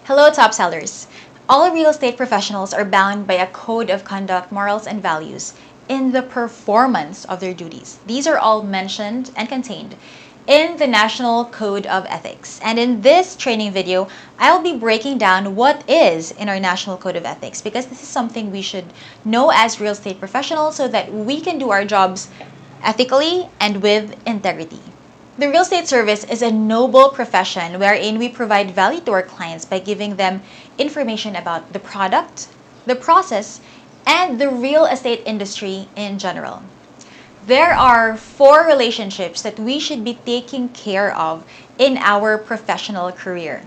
Hello, top sellers. All real estate professionals are bound by a code of conduct, morals, and values in the performance of their duties. These are all mentioned and contained in the National Code of Ethics. And in this training video, I'll be breaking down what is in our National Code of Ethics, because this is something we should know as real estate professionals so that we can do our jobs ethically and with integrity. The real estate service is a noble profession wherein we provide value to our clients by giving them information about the product, the process, and the real estate industry in general. There are 4 relationships that we should be taking care of in our professional career: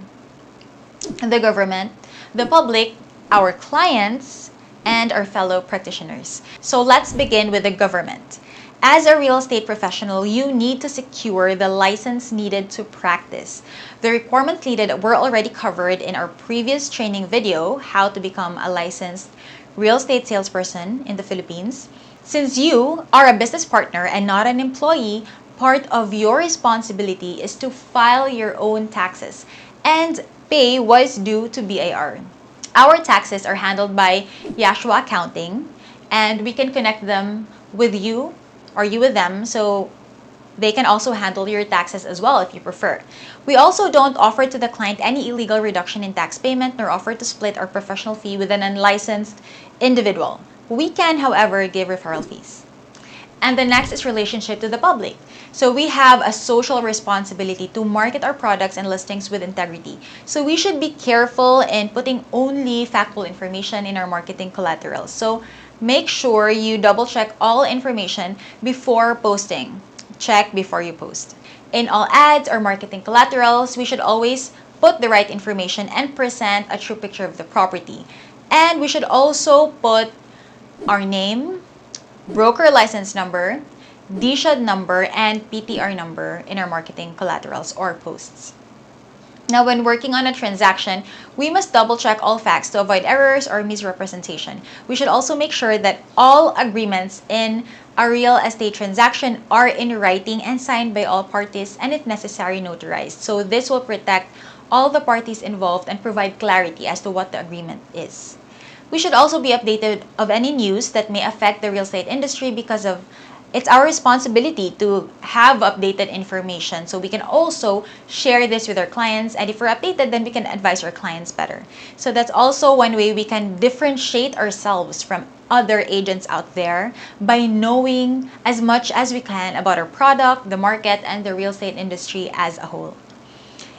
the government, the public, our clients, and our fellow practitioners. So let's begin with the government. As a real estate professional, you need to secure the license needed to practice. The requirements needed were already covered in our previous training video, how to become a licensed real estate salesperson in the Philippines. Since you are a business partner and not an employee, part of your responsibility is to file your own taxes and pay what is due to BIR. Our taxes are handled by Yashua Accounting, and we can connect them with you or you with them, so they can also handle your taxes as well if you prefer. We also don't offer to the client any illegal reduction in tax payment, nor offer to split our professional fee with an unlicensed individual. We can, however, give referral fees. And the next is relationship to the public. So we have a social responsibility to market our products and listings with integrity. So we should be careful in putting only factual information in our marketing collaterals. So make sure you double check all information before posting. Check before you post. In all ads or marketing collaterals, we should always put the right information and present a true picture of the property. And we should also put our name, broker license number, DSHUD number, and PTR number in our marketing collaterals or posts. Now, when working on a transaction, we must double check all facts to avoid errors or misrepresentation. We should also make sure that all agreements in a real estate transaction are in writing and signed by all parties, and if necessary, notarized. So this will protect all the parties involved and provide clarity as to what the agreement is. We should also be updated of any news that may affect the real estate industry, because it's our responsibility to have updated information, so we can also share this with our clients, and if we're updated, then we can advise our clients better. So that's also one way we can differentiate ourselves from other agents out there, by knowing as much as we can about our product, the market, and the real estate industry as a whole.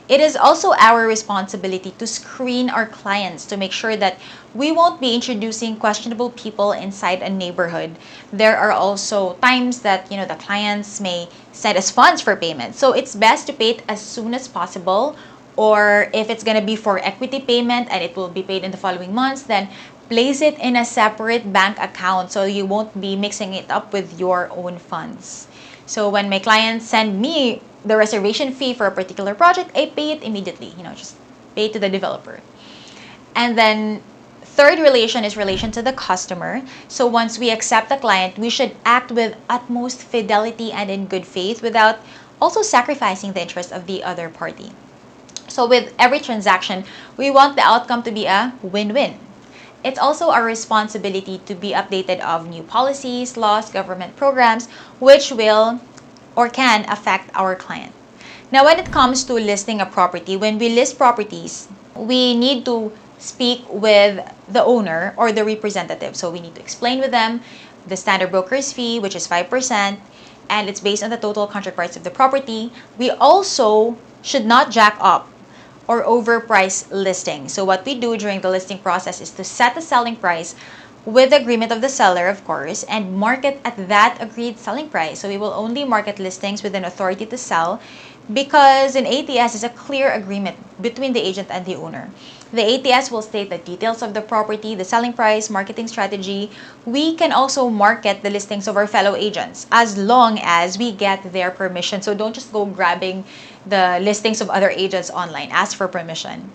It is also our responsibility to screen our clients to make sure that we won't be introducing questionable people inside a neighborhood. There are also times that, the clients may send us funds for payment. So it's best to pay it as soon as possible, or if it's going to be for equity payment and it will be paid in the following months, then place it in a separate bank account so you won't be mixing it up with your own funds. So when my clients send me the reservation fee for a particular project, I pay it immediately, just pay it to the developer. And then third relation is relation to the customer. So once we accept the client, we should act with utmost fidelity and in good faith without also sacrificing the interest of the other party. So with every transaction, we want the outcome to be a win-win. It's also our responsibility to be updated of new policies, laws, government programs, which will or can affect our client. Now, when it comes to listing a property, when we list properties, we need to speak with the owner or the representative. So we need to explain with them the standard broker's fee, which is 5%, and it's based on the total contract price of the property. We also should not jack up or overprice listing. So what we do during the listing process is to set the selling price with the agreement of the seller, of course, and market at that agreed selling price. So we will only market listings with an authority to sell, because an ATS is a clear agreement between the agent and the owner. The ATS will state the details of the property, the selling price, marketing strategy. We can also market the listings of our fellow agents as long as we get their permission. So don't just go grabbing the listings of other agents online. Ask for permission.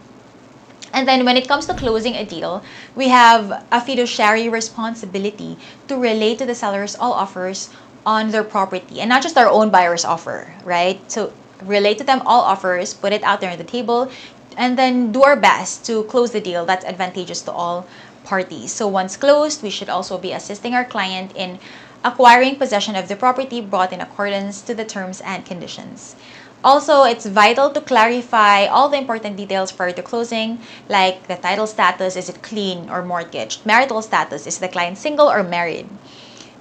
And then when it comes to closing a deal, we have a fiduciary responsibility to relay to the sellers all offers on their property, and not just our own buyer's offer, right? So relate to them all offers, put it out there on the table, and then do our best to close the deal that's advantageous to all parties. So once closed, we should also be assisting our client in acquiring possession of the property brought in accordance to the terms and conditions. Also, it's vital to clarify all the important details prior to closing, like the title status, is it clean or mortgaged? Marital status, is the client single or married?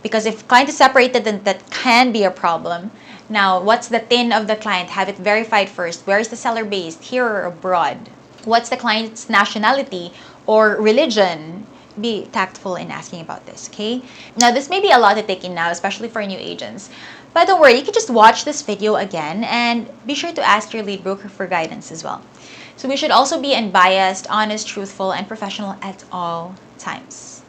Because if client is separated, then that can be a problem. Now, what's the TIN of the client? Have it verified first. Where is the seller based? Here or abroad? What's the client's nationality or religion? Be tactful in asking about this, okay? Now, this may be a lot to take in now, especially for new agents. But don't worry, you can just watch this video again and be sure to ask your lead broker for guidance as well. So we should also be unbiased, honest, truthful, and professional at all times.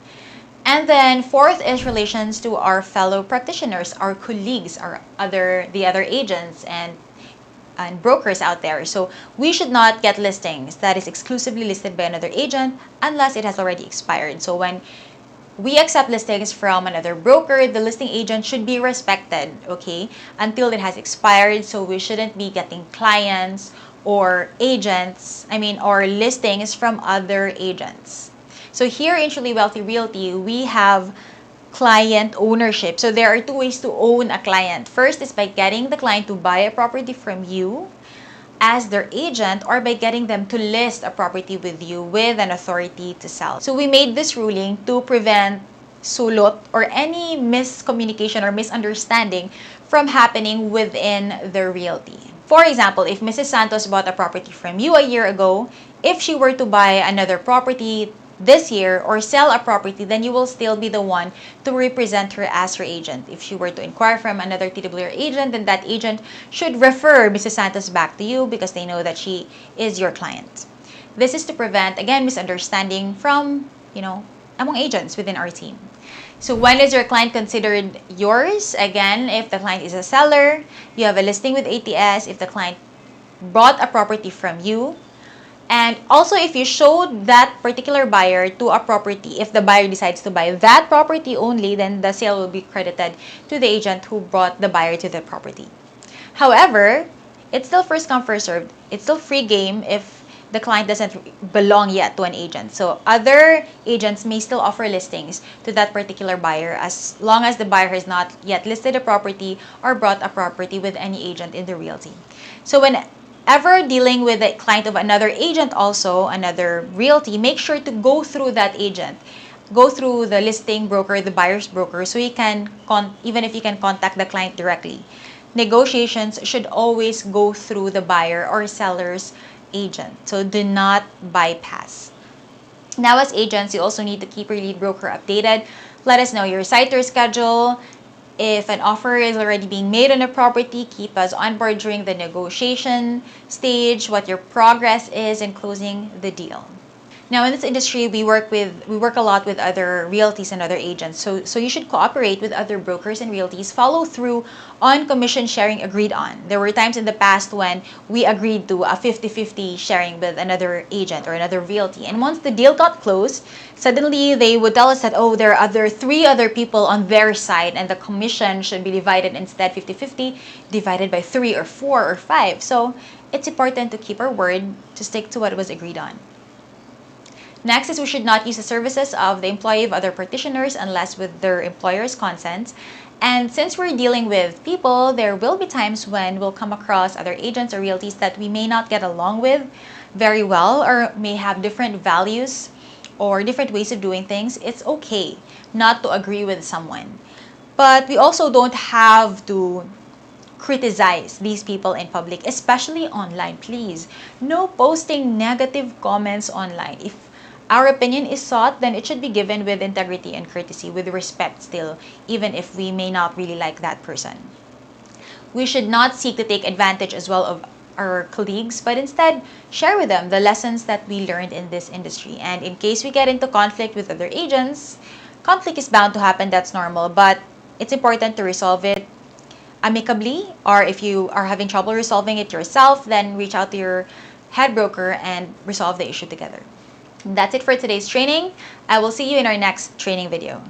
And then fourth is relations to our fellow practitioners, our colleagues, the other agents and brokers out there. So we should not get listings that is exclusively listed by another agent unless it has already expired. So when we accept listings from another broker, the listing agent should be respected, okay, until it has expired. So we shouldn't be getting clients or or listings from other agents. So here in Truly Wealthy Realty, we have client ownership. So there are two ways to own a client. First is by getting the client to buy a property from you as their agent, or by getting them to list a property with you with an authority to sell. So we made this ruling to prevent sulot or any miscommunication or misunderstanding from happening within the realty. For example, if Mrs. Santos bought a property from you a year ago, if she were to buy another property this year or sell a property, then you will still be the one to represent her as her agent. If she were to inquire from another TWR agent, then that agent should refer Mrs. Santos back to you because they know that she is your client. This is to prevent, again, misunderstanding from, among agents within our team. So when is your client considered yours? Again, if the client is a seller, you have a listing with ATS, if the client bought a property from you, and also if you showed that particular buyer to a property, if the buyer decides to buy that property only, then the sale will be credited to the agent who brought the buyer to the property. However, it's still first come, first served. It's still free game if the client doesn't belong yet to an agent. So other agents may still offer listings to that particular buyer as long as the buyer has not yet listed a property or brought a property with any agent in the realty. So whenever dealing with a client of another agent, also another realty, make sure to go through that agent. Go through the listing broker, the buyer's broker, so you can, even if you can contact the client directly. Negotiations should always go through the buyer or seller's agent. So do not bypass. Now, as agents, you also need to keep your lead broker updated. Let us know your site or schedule. If an offer is already being made on a property, keep us on board during the negotiation stage, what your progress is in closing the deal. Now, in this industry, we work a lot with other realties and other agents. So you should cooperate with other brokers and realties. Follow through on commission sharing agreed on. There were times in the past when we agreed to a 50-50 sharing with another agent or another realty. And once the deal got closed, suddenly they would tell us that, oh, there are three other people on their side and the commission should be divided instead 50-50, divided by 3 or 4 or 5. So it's important to keep our word, to stick to what was agreed on. Next is we should not use the services of the employee of other practitioners unless with their employer's consent. And since we're dealing with people, there will be times when we'll come across other agents or realties that we may not get along with very well or may have different values or different ways of doing things. It's okay not to agree with someone. But we also don't have to criticize these people in public, especially online. Please, no posting negative comments online. If our opinion is sought, then it should be given with integrity and courtesy, with respect still, even if we may not really like that person. We should not seek to take advantage as well of our colleagues, but instead share with them the lessons that we learned in this industry. And in case we get into conflict with other agents, conflict is bound to happen, that's normal, but it's important to resolve it amicably, or if you are having trouble resolving it yourself, then reach out to your head broker and resolve the issue together. That's it for today's training. I will see you in our next training video.